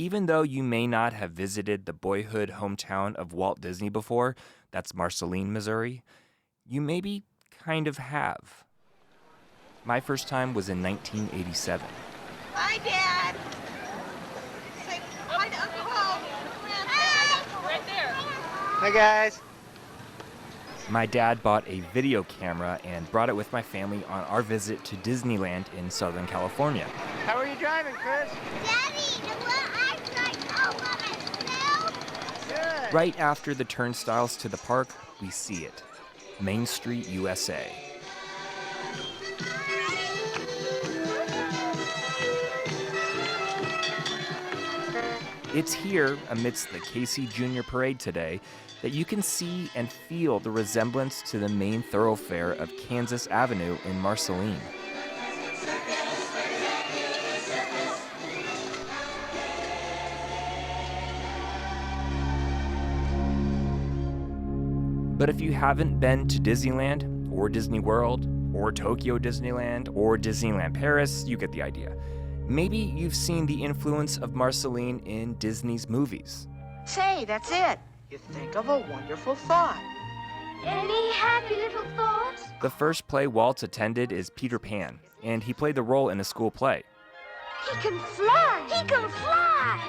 Even though you may not have visited the boyhood hometown of Walt Disney before, that's Marceline, Missouri, you maybe kind of have. My first time was in 1987. Hi, Dad. Say hi to Uncle Ho. Hi. Right there. Hi, guys. My dad bought a video camera and brought it with my family on our visit to Disneyland in Southern California. How are you driving, Chris? Daddy, I drive all by myself. Good. Right after the turnstiles to the park, we see it. Main Street, USA. It's here, amidst the Casey Jr. Parade today, that you can see and feel the resemblance to the main thoroughfare of Kansas Avenue in Marceline. But if you haven't been to Disneyland, or Disney World, or Tokyo Disneyland, or Disneyland Paris, you get the idea. Maybe you've seen the influence of Marceline in Disney's movies. Say, that's it. You think of a wonderful thought. Any happy little thoughts? The first play Walt attended is Peter Pan, and he played the role in a school play. He can fly. He can fly.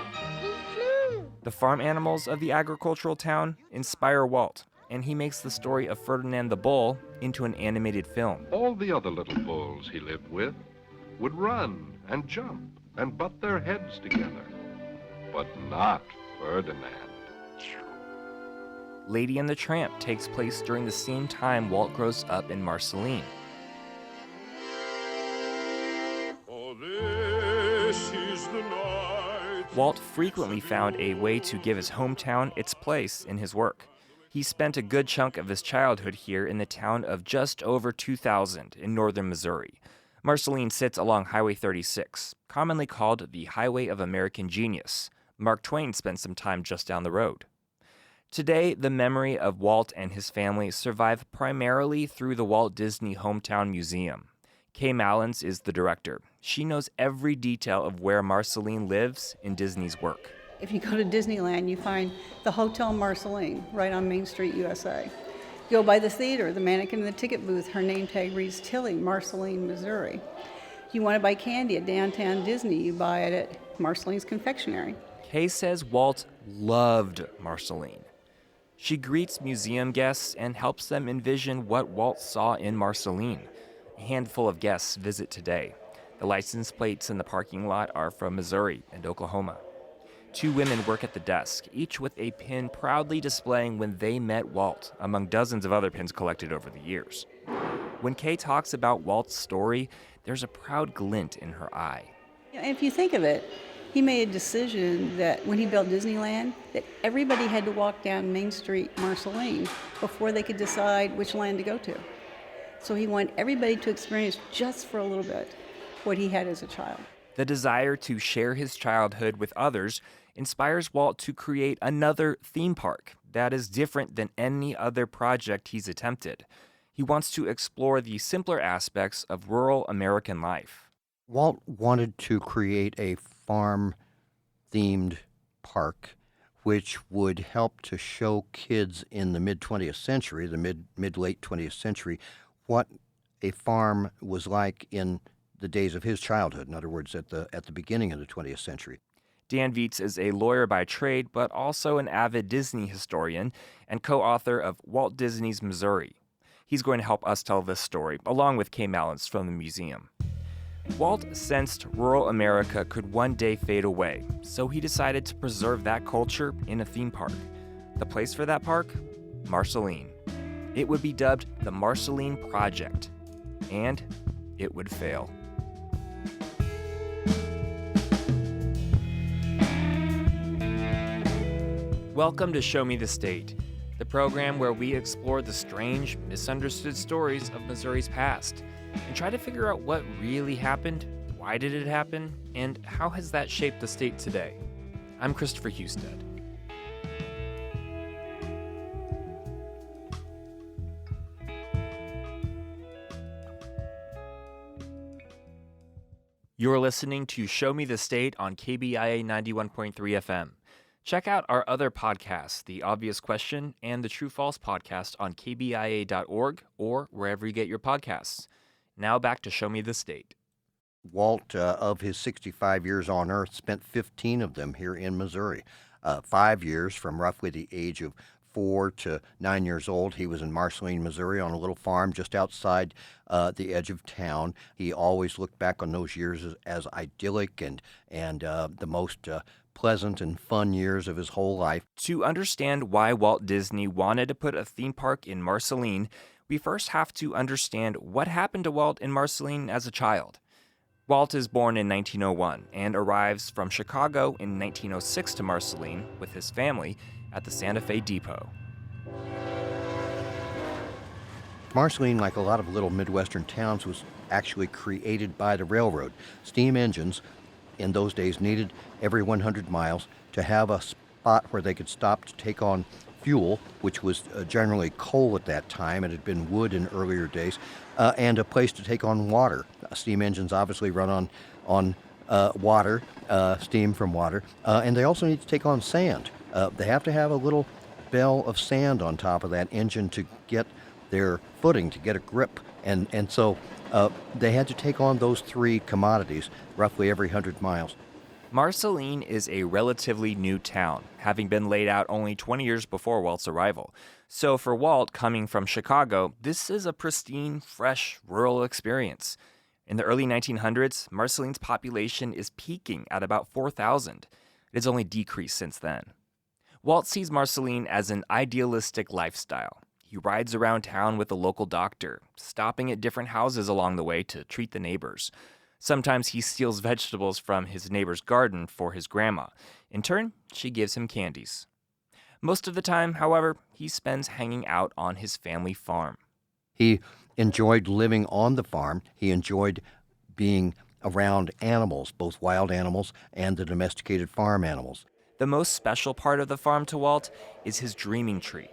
He flew. The farm animals of the agricultural town inspire Walt, and he makes the story of Ferdinand the Bull into an animated film. All the other little bulls he lived with would run and jump and butt their heads together, but not Ferdinand. Lady and the Tramp takes place during the same time Walt grows up in Marceline. Oh, this is the night. Walt frequently found a way to give his hometown its place in his work. He spent a good chunk of his childhood here in the town of just over 2,000 in northern Missouri. Marceline sits along Highway 36, commonly called the Highway of American Genius. Mark Twain spent some time just down the road. Today, the memory of Walt and his family survive primarily through the Walt Disney Hometown Museum. Kay Mallins is the director. She knows every detail of where Marceline lives in Disney's work. If you go to Disneyland, you find the Hotel Marceline right on Main Street, USA. You go by the theater, the mannequin in the ticket booth, her name tag reads Tilly, Marceline, Missouri. You want to buy candy at downtown Disney, you buy it at Marceline's Confectionery. Kay says Walt loved Marceline. She greets museum guests and helps them envision what Walt saw in Marceline. A handful of guests visit today. The license plates in the parking lot are from Missouri and Oklahoma. 2 women work at the desk, each with a pin proudly displaying when they met Walt, among dozens of other pins collected over the years. When Kay talks about Walt's story, there's a proud glint in her eye. And if you think of it, he made a decision that when he built Disneyland, that everybody had to walk down Main Street, Marceline, before they could decide which land to go to. So he wanted everybody to experience just for a little bit what he had as a child. The desire to share his childhood with others inspires Walt to create another theme park that is different than any other project he's attempted. He wants to explore the simpler aspects of rural American life. Walt wanted to create a farm-themed park which would help to show kids in the mid-20th century, the mid-late 20th century, what a farm was like in the days of his childhood. In other words, at the beginning of the 20th century. Dan Vietz is a lawyer by trade, but also an avid Disney historian and co-author of Walt Disney's Missouri. He's going to help us tell this story, along with Kay Mallins from the museum. Walt sensed rural America could one day fade away, so he decided to preserve that culture in a theme park. The place for that park? Marceline. It would be dubbed the Marceline Project, and it would fail. Welcome to Show Me the State, the program where we explore the strange, misunderstood stories of Missouri's past and try to figure out what really happened, why did it happen, and how has that shaped the state today. I'm Christopher Husted. You're listening to Show Me the State on KBIA 91.3 FM. Check out our other podcasts, The Obvious Question and the True False podcast on kbia.org or wherever you get your podcasts. Now back to Show Me the State. Walt, of his 65 years on Earth, spent 15 of them here in Missouri. 5 years, from roughly the age of 4 to 9 years old, he was in Marceline, Missouri, on a little farm just outside the edge of town. He always looked back on those years as idyllic and the most pleasant and fun years of his whole life. To understand why Walt Disney wanted to put a theme park in Marceline, we first have to understand what happened to Walt in Marceline as a child. Walt is born in 1901 and arrives from Chicago in 1906 to Marceline with his family at the Santa Fe Depot. Marceline, like a lot of little Midwestern towns, was actually created by the railroad. Steam engines in those days needed every 100 miles to have a spot where they could stop to take on fuel, which was generally coal at that time. It had been wood in earlier days, and a place to take on water. Steam engines obviously run on water, steam from water, and they also need to take on sand. They have to have a little bell of sand on top of that engine to get their footing, to get a grip, and so they had to take on those three commodities roughly every 100 miles. Marceline is a relatively new town, having been laid out only 20 years before Walt's arrival. So for Walt, coming from Chicago, this is a pristine, fresh, rural experience. In the early 1900s, Marceline's population is peaking at about 4,000. It has only decreased since then. Walt sees Marceline as an idealistic lifestyle. He rides around town with a local doctor, stopping at different houses along the way to treat the neighbors. Sometimes he steals vegetables from his neighbor's garden for his grandma. In turn, she gives him candies. Most of the time, however, he spends hanging out on his family farm. He enjoyed living on the farm. He enjoyed being around animals, both wild animals and the domesticated farm animals. The most special part of the farm to Walt is his dreaming tree.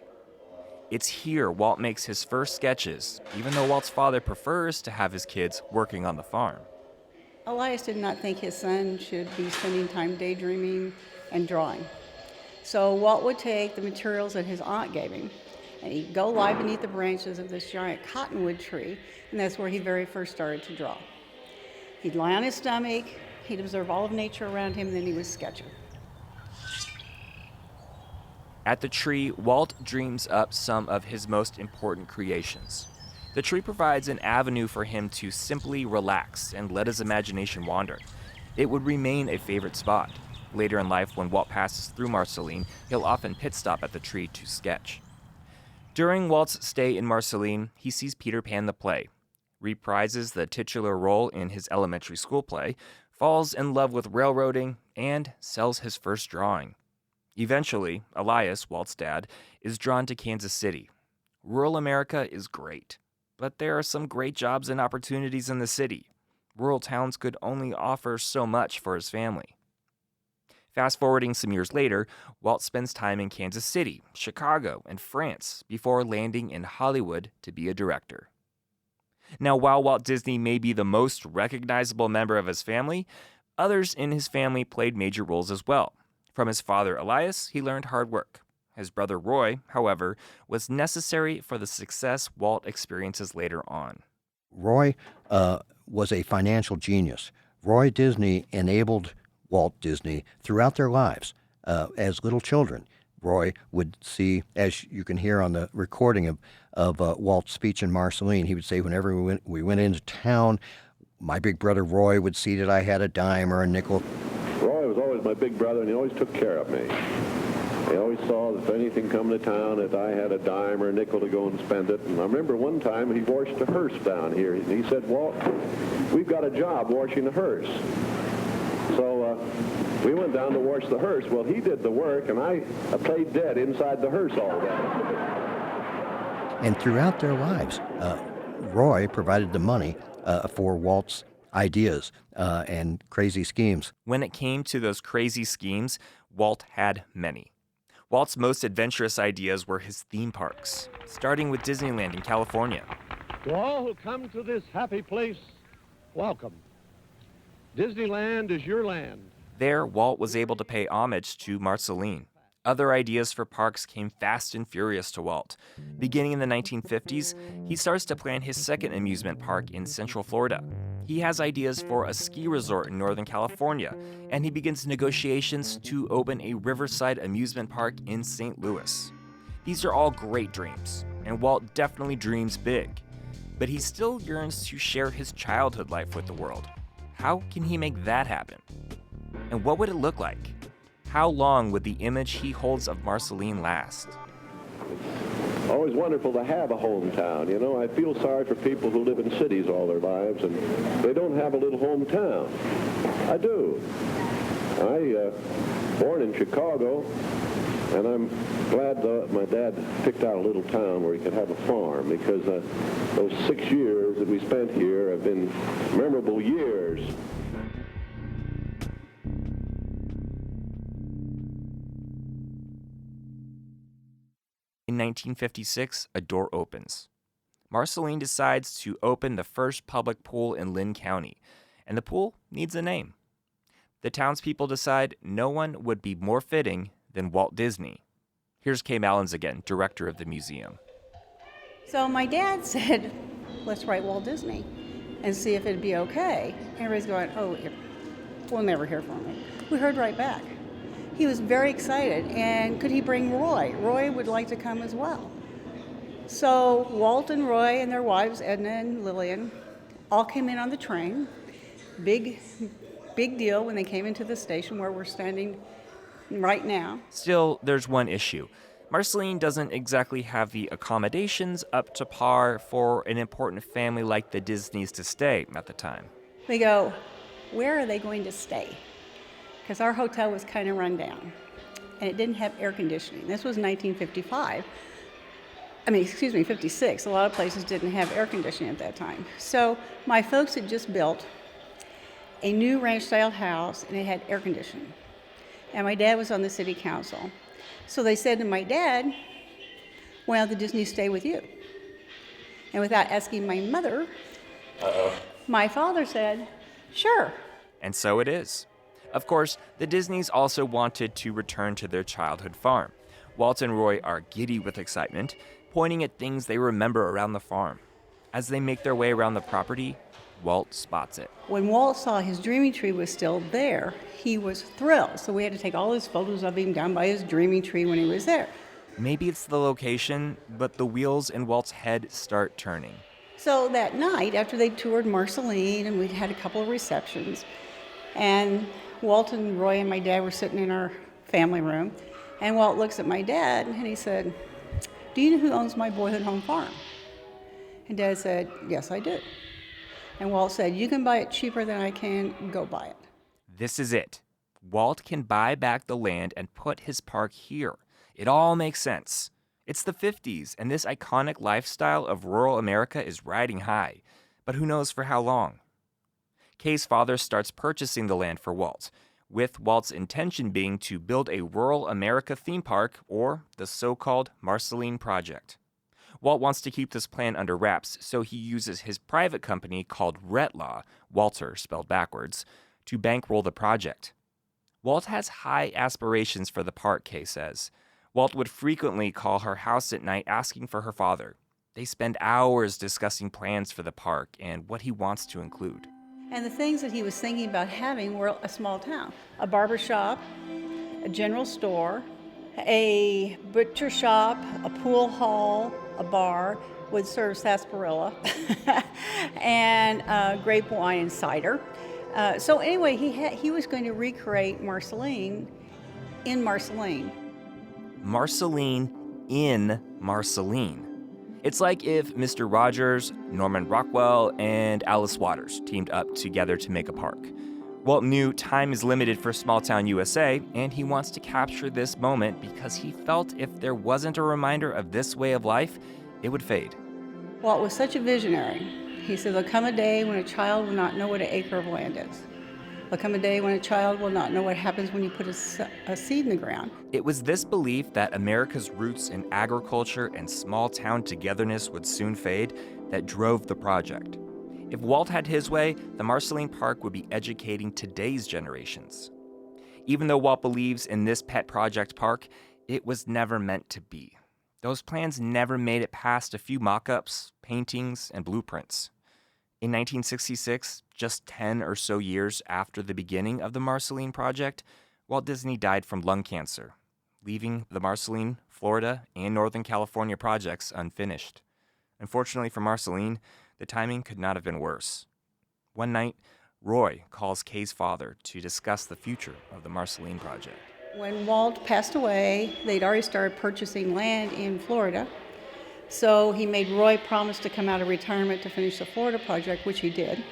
It's here Walt makes his first sketches, even though Walt's father prefers to have his kids working on the farm. Elias did not think his son should be spending time daydreaming and drawing. So Walt would take the materials that his aunt gave him, and he'd go lie beneath the branches of this giant cottonwood tree, and that's where he very first started to draw. He'd lie on his stomach, he'd observe all of nature around him, and then he would sketch it. At the tree, Walt dreams up some of his most important creations. The tree provides an avenue for him to simply relax and let his imagination wander. It would remain a favorite spot. Later in life, when Walt passes through Marceline, he'll often pit stop at the tree to sketch. During Walt's stay in Marceline, he sees Peter Pan the play, reprises the titular role in his elementary school play, falls in love with railroading, and sells his first drawing. Eventually, Elias, Walt's dad, is drawn to Kansas City. Rural America is great, but there are some great jobs and opportunities in the city. Rural towns could only offer so much for his family. Fast forwarding some years later, Walt spends time in Kansas City, Chicago, and France before landing in Hollywood to be a director. Now, while Walt Disney may be the most recognizable member of his family, others in his family played major roles as well. From his father, Elias, he learned hard work. His brother, Roy, however, was necessary for the success Walt experiences later on. Roy was a financial genius. Roy Disney enabled Walt Disney throughout their lives as little children. Roy would see, as you can hear on the recording of Walt's speech in Marceline, he would say, whenever we went into town, my big brother Roy would see that I had a dime or a nickel. Roy was always my big brother, and he always took care of me. He always saw that if anything come to town, that I had a dime or a nickel to go and spend it. And I remember one time he washed a hearse down here, and he said, "Walt, we've got a job washing a hearse." So we went down to wash the hearse. Well, he did the work, and I played dead inside the hearse all day. And throughout their lives, Roy provided the money for Walt's ideas and crazy schemes. When it came to those crazy schemes, Walt had many. Walt's most adventurous ideas were his theme parks, starting with Disneyland in California. To all who come to this happy place, welcome. Disneyland is your land. There, Walt was able to pay homage to Marceline. Other ideas for parks came fast and furious to Walt. Beginning in the 1950s, he starts to plan his second amusement park in Central Florida. He has ideas for a ski resort in Northern California, and he begins negotiations to open a riverside amusement park in St. Louis. These are all great dreams, and Walt definitely dreams big. But he still yearns to share his childhood life with the world. How can he make that happen? And what would it look like? How long would the image he holds of Marceline last? Always wonderful to have a hometown. You know, I feel sorry for people who live in cities all their lives and they don't have a little hometown. I do. Born in Chicago, and I'm glad that my dad picked out a little town where he could have a farm, because those 6 years that we spent here have been memorable years. In 1956, a door opens. Marceline decides to open the first public pool in Lynn County, and the pool needs a name. The townspeople decide no one would be more fitting than Walt Disney. Here's Kay Mallins again, director of the museum. So my dad said, let's write Walt Disney and see if it'd be okay. Everybody's going, oh, we'll never hear from him. We heard right back. He was very excited, and could he bring Roy? Roy would like to come as well. So Walt and Roy and their wives, Edna and Lillian, all came in on the train. Big deal when they came into the station where we're standing right now. Still, there's one issue. Marceline doesn't exactly have the accommodations up to par for an important family like the Disneys to stay at the time. We go, where are they going to stay? Because our hotel was kind of run down, and it didn't have air conditioning. This was 1955. 56. A lot of places didn't have air conditioning at that time. So my folks had just built a new ranch-style house, and it had air conditioning. And my dad was on the city council. So they said to my dad, why don't the Disney stay with you? And without asking my mother, my father said, sure. And so it is. Of course, the Disneys also wanted to return to their childhood farm. Walt and Roy are giddy with excitement, pointing at things they remember around the farm. As they make their way around the property, Walt spots it. When Walt saw his dreaming tree was still there, he was thrilled. So we had to take all his photos of him down by his dreaming tree when he was there. Maybe it's the location, but the wheels in Walt's head start turning. So that night, after they toured Marceline and we'd had a couple of receptions, and Walt and Roy and my dad were sitting in our family room, and Walt looks at my dad and he said, do you know who owns my boyhood home farm? And Dad said, yes, I do. And Walt said, you can buy it cheaper than I can, go buy it. This is it. Walt can buy back the land and put his park here. It all makes sense. It's the 50s, and this iconic lifestyle of rural America is riding high. But who knows for how long? Kay's father starts purchasing the land for Walt, with Walt's intention being to build a rural America theme park, or the so-called Marceline Project. Walt wants to keep this plan under wraps, so he uses his private company called Retlaw, Walter spelled backwards, to bankroll the project. Walt has high aspirations for the park, Kay says. Walt would frequently call her house at night asking for her father. They spend hours discussing plans for the park and what he wants to include. And the things that he was thinking about having were a small town. A barber shop, a general store, a butcher shop, a pool hall, a bar would serve sarsaparilla, and grape wine and cider. So anyway, he was going to recreate Marceline in Marceline. Marceline in Marceline. It's like if Mr. Rogers, Norman Rockwell, and Alice Waters teamed up together to make a park. Walt knew time is limited for small-town USA, and he wants to capture this moment because he felt if there wasn't a reminder of this way of life, it would fade. Walt was such a visionary. He said, there'll come a day when a child will not know what an acre of land is. There'll come a day when a child will not know what happens when you put a seed in the ground. It was this belief that America's roots in agriculture and small-town togetherness would soon fade that drove the project. If Walt had his way, the Marceline Park would be educating today's generations. Even though Walt believes in this pet project park, it was never meant to be. Those plans never made it past a few mock-ups, paintings, and blueprints. In 1966, just 10 or so years after the beginning of the Marceline project, Walt Disney died from lung cancer, leaving the Marceline, Florida, and Northern California projects unfinished. Unfortunately for Marceline, the timing could not have been worse. One night, Roy calls Kay's father to discuss the future of the Marceline project. When Walt passed away, they'd already started purchasing land in Florida. So he made Roy promise to come out of retirement to finish the Florida project, which he did.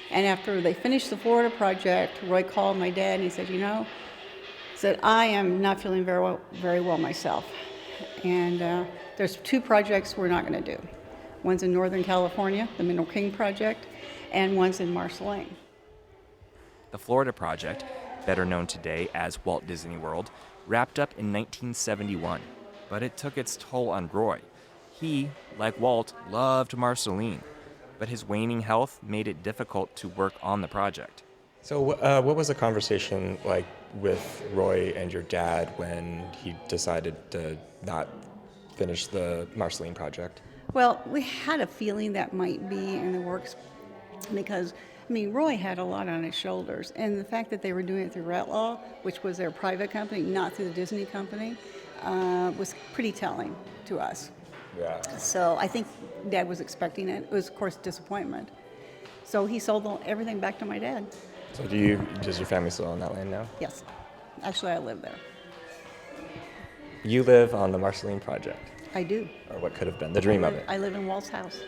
And after they finished the Florida project, Roy called my dad and he said, I am not feeling very well myself. And there's 2 projects we're not going to do. One's in Northern California, the Mineral King project, and one's in Marceline. The Florida project, better known today as Walt Disney World, wrapped up in 1971, but it took its toll on Roy. He, like Walt, loved Marceline, but his waning health made it difficult to work on the project. So what was the conversation like with Roy and your dad when he decided to not finish the Marceline project? Well, we had a feeling that might be in the works because, Roy had a lot on his shoulders. And the fact that they were doing it through Retlaw, which was their private company, not through the Disney company, was pretty telling to us. Yeah. So I think Dad was expecting it. It was, of course, disappointment. So he sold everything back to my dad. So does your family still own that land now? Yes. Actually, I live there. You live on the Marceline project, I do. or what could have been the dream of it. I live in Walt's house.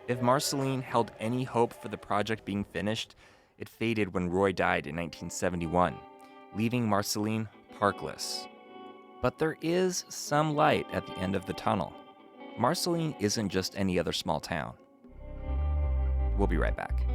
If Marceline held any hope for the project being finished, it faded when Roy died in 1971, leaving Marceline parkless. But there is some light at the end of the tunnel. Marceline isn't just any other small town. We'll be right back.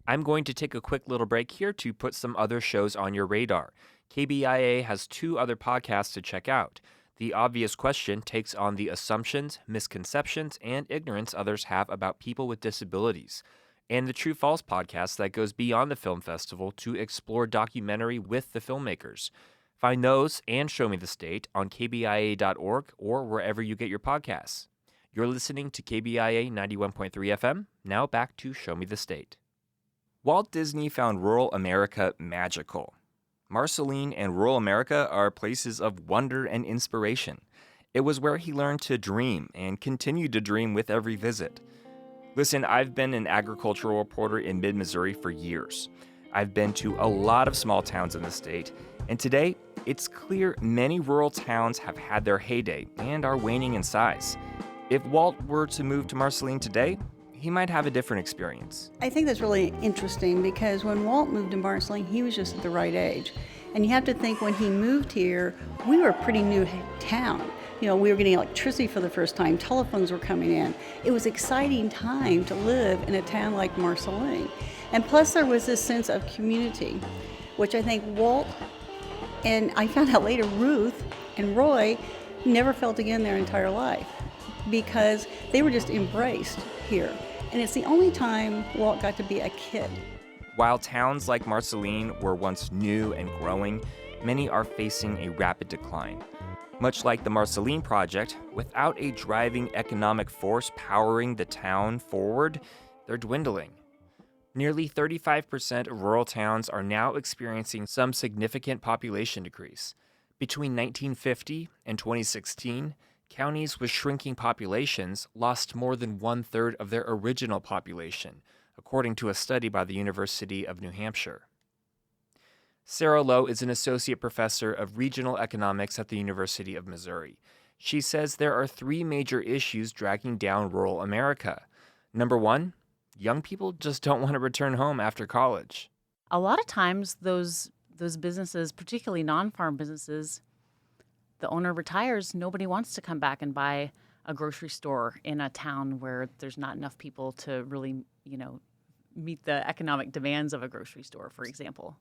I'm going to take a quick little break here to put some other shows on your radar. KBIA has 2 other podcasts to check out. The Obvious Question takes on the assumptions, misconceptions, and ignorance others have about people with disabilities. And the True False podcast that goes beyond the film festival to explore documentary with the filmmakers. Find those and Show Me the State on kbia.org or wherever you get your podcasts. You're listening to KBIA 91.3 FM. Now back to Show Me the State. Walt Disney found rural America magical. Marceline and rural America are places of wonder and inspiration. It was where he learned to dream and continued to dream with every visit. Listen, I've been an agricultural reporter in mid-Missouri for years. I've been to a lot of small towns in the state, and today it's clear many rural towns have had their heyday and are waning in size. If Walt were to move to Marceline today, he might have a different experience. I think that's really interesting because when Walt moved to Marceline, he was just at the right age. And you have to think when he moved here, we were a pretty new town. We were getting electricity for the first time, telephones were coming in. It was an exciting time to live in a town like Marceline. And plus there was this sense of community, which I think Walt, and I found out later, Ruth and Roy never felt again their entire life because they were just embraced here. And it's the only time Walt got to be a kid. While towns like Marceline were once new and growing, many are facing a rapid decline. Much like the Marceline project, without a driving economic force powering the town forward, they're dwindling. Nearly 35% of rural towns are now experiencing some significant population decrease. Between 1950 and 2016, counties with shrinking populations lost more than 1/3 of their original population, according to a study by the University of New Hampshire. Sarah Lowe is an associate professor of regional economics at the University of Missouri. She says there are 3 major issues dragging down rural America. Number 1, young people just don't want to return home after college. A lot of times those businesses, particularly non-farm businesses, the owner retires, nobody wants to come back and buy a grocery store in a town where there's not enough people to really, meet the economic demands of a grocery store, for example.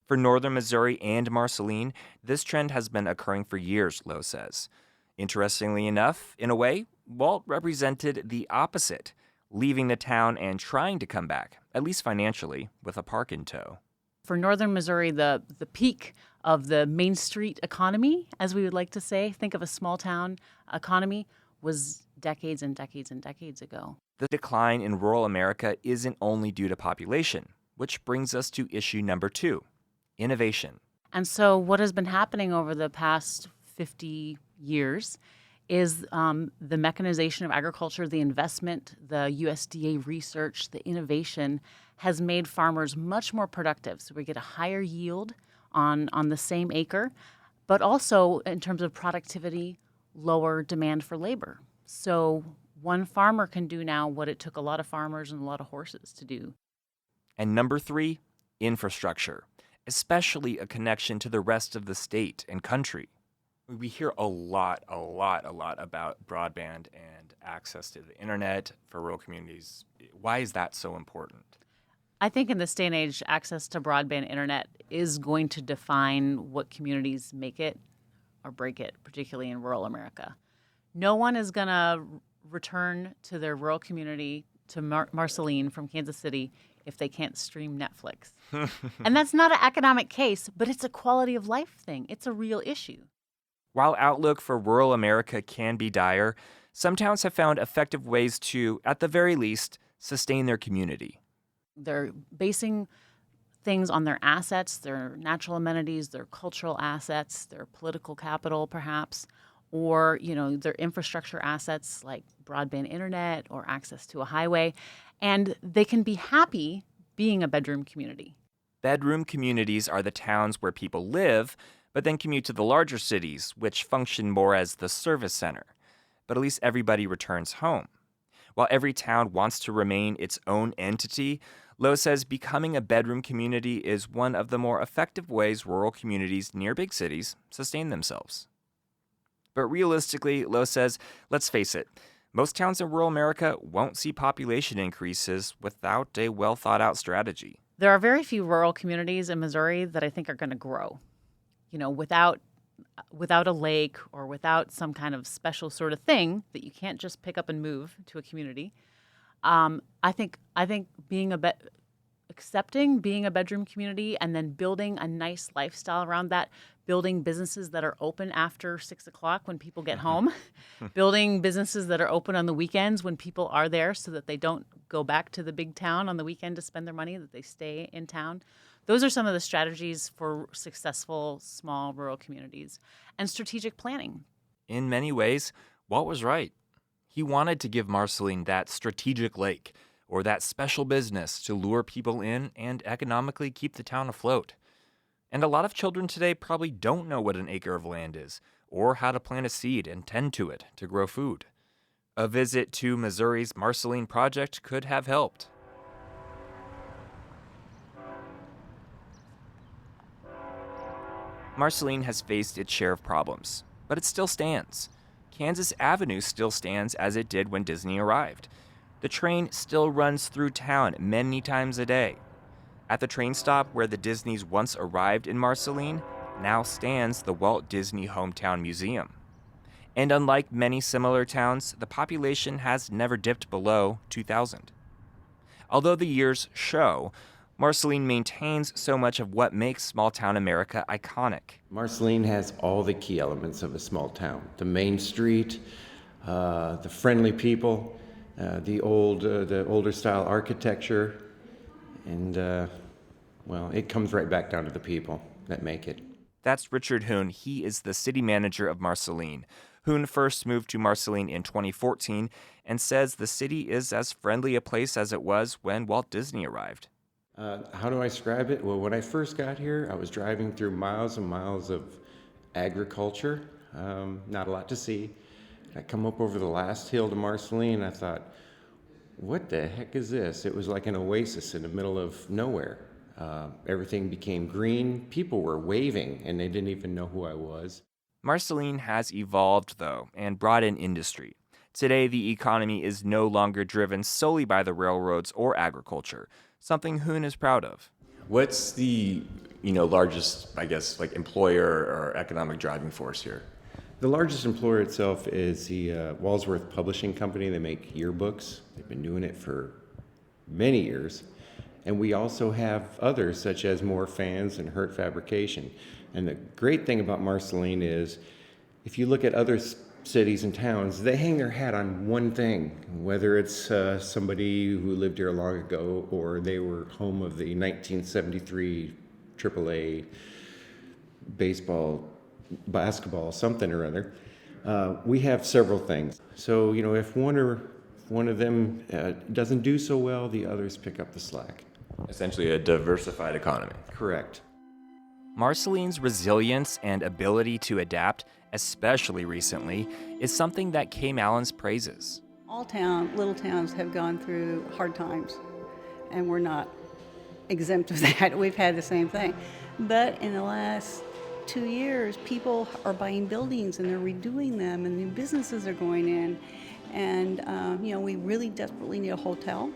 For northern Missouri and Marceline, this trend has been occurring for years, Lowe says. Interestingly enough, in a way, Walt represented the opposite, leaving the town and trying to come back, at least financially, with a park in tow. For northern Missouri, the peak of the Main Street economy, as we would like to say, think of a small town economy, was decades and decades and decades ago. The decline in rural America isn't only due to population, which brings us to issue number 2, innovation. And so what has been happening over the past 50 years is the mechanization of agriculture, the investment, the USDA research, the innovation has made farmers much more productive. So we get a higher yield on the same acre, but also in terms of productivity, lower demand for labor. So one farmer can do now what it took a lot of farmers and a lot of horses to do. And number 3, infrastructure, especially a connection to the rest of the state and country. We hear a lot about broadband and access to the internet for rural communities. Why is that so important? I think in this day and age, access to broadband internet is going to define what communities make it or break it, particularly in rural America. No one is going to return to their rural community, to Marceline from Kansas City, if they can't stream Netflix. And that's not an economic case, but it's a quality of life thing. It's a real issue. While outlook for rural America can be dire, some towns have found effective ways to, at the very least, sustain their community. They're basing things on their assets, their natural amenities, their cultural assets, their political capital, perhaps, or, their infrastructure assets like broadband internet or access to a highway. And they can be happy being a bedroom community. Bedroom communities are the towns where people live, but then commute to the larger cities, which function more as the service center. But at least everybody returns home. While every town wants to remain its own entity, Lowe says becoming a bedroom community is one of the more effective ways rural communities near big cities sustain themselves. But realistically, Lowe says, let's face it, most towns in rural America won't see population increases without a well-thought-out strategy. There are very few rural communities in Missouri that I think are going to grow. Without a lake or without some kind of special sort of thing that you can't just pick up and move to a community. I think accepting being a bedroom community and then building a nice lifestyle around that, building businesses that are open after 6 o'clock when people get home, building businesses that are open on the weekends when people are there so that they don't go back to the big town on the weekend to spend their money, that they stay in town. Those are some of the strategies for successful small rural communities and strategic planning. In many ways, Walt was right. He wanted to give Marceline that strategic lake or that special business to lure people in and economically keep the town afloat. And a lot of children today probably don't know what an acre of land is or how to plant a seed and tend to it to grow food. A visit to Missouri's Marceline Project could have helped. Marceline has faced its share of problems, but it still stands. Kansas Avenue still stands as it did when Disney arrived. The train still runs through town many times a day. At the train stop where the Disneys once arrived in Marceline, now stands the Walt Disney Hometown Museum. And unlike many similar towns, the population has never dipped below 2,000. Although the years show, Marceline maintains so much of what makes small-town America iconic. Marceline has all the key elements of a small town. The main street, the friendly people, the older style architecture, and, it comes right back down to the people that make it. That's Richard Hoon. He is the city manager of Marceline. Hoon first moved to Marceline in 2014 and says the city is as friendly a place as it was when Walt Disney arrived. How do I describe it? Well, when I first got here, I was driving through miles and miles of agriculture, not a lot to see. I come up over the last hill to Marceline, and I thought, what the heck is this? It was like an oasis in the middle of nowhere. Everything became green. People were waving, and they didn't even know who I was. Marceline has evolved, though, and brought in industry. Today, the economy is no longer driven solely by the railroads or agriculture, something Hoon is proud of. What's the largest, employer or economic driving force here? The largest employer itself is the Walsworth Publishing Company. They make yearbooks. They've been doing it for many years. And we also have others, such as Moore Fans and Hurt Fabrication. And the great thing about Marceline is, if you look at other cities and towns, they hang their hat on one thing, whether it's somebody who lived here long ago or they were home of the 1973 AAA baseball, basketball, something or other. We have several things. So, you know, if one of them doesn't do so well, the others pick up the slack. Essentially a diversified economy. Correct. Marceline's resilience and ability to adapt, especially recently, is something that Kay Mallins praises. All little towns have gone through hard times, and we're not exempt of that. We've had the same thing. But in the last 2 years, people are buying buildings and they're redoing them, and new businesses are going in. And, you know, we really desperately need a hotel.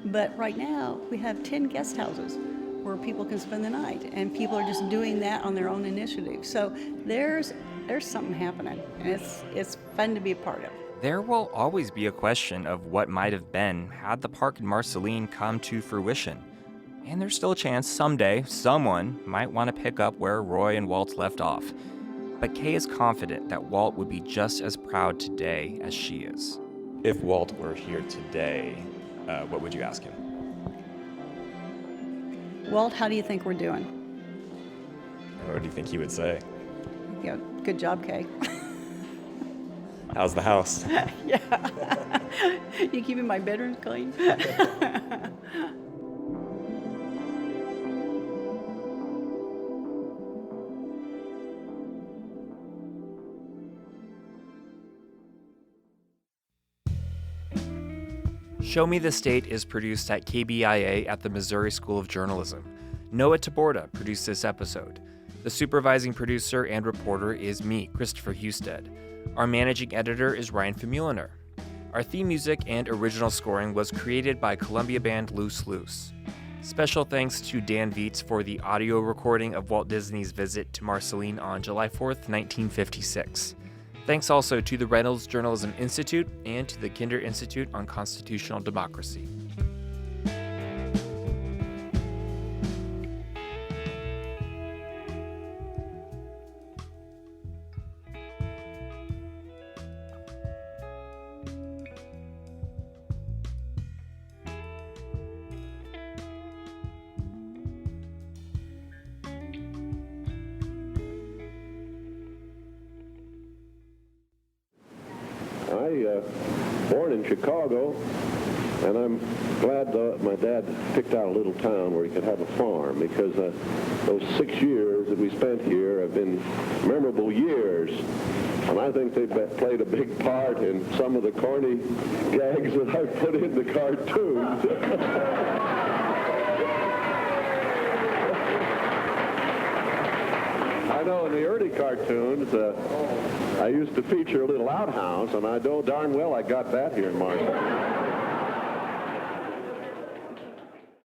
But right now, we have 10 guest houses where people can spend the night, and people are just doing that on their own initiative. So there's something happening, and it's fun to be a part of. There will always be a question of what might have been had the park in Marceline come to fruition. And there's still a chance someday someone might want to pick up where Roy and Walt left off. But Kay is confident that Walt would be just as proud today as she is. If Walt were here today, what would you ask him? Walt, how do you think we're doing? What do you think he would say? You know, good job, Kay. How's the house? Yeah. You keeping my bedrooms clean? Show Me the State is produced at KBIA at the Missouri School of Journalism. Noah Taborda produced this episode. The supervising producer and reporter is me, Christopher Husted. Our managing editor is Ryan Famuliner. Our theme music and original scoring was created by Columbia band Loose Loose. Special thanks to Dan Vietz for the audio recording of Walt Disney's visit to Marceline on July 4th, 1956. Thanks also to the Reynolds Journalism Institute and to the Kinder Institute on Constitutional Democracy. Born in Chicago, and I'm glad my dad picked out a little town where he could have a farm, because those 6 years that we spent here have been memorable years, and I think they played a big part in some of the corny gags that I put in the cartoons. I know in the early cartoons, I used to feature a little outhouse, and I know darn well I got that here in Marceline.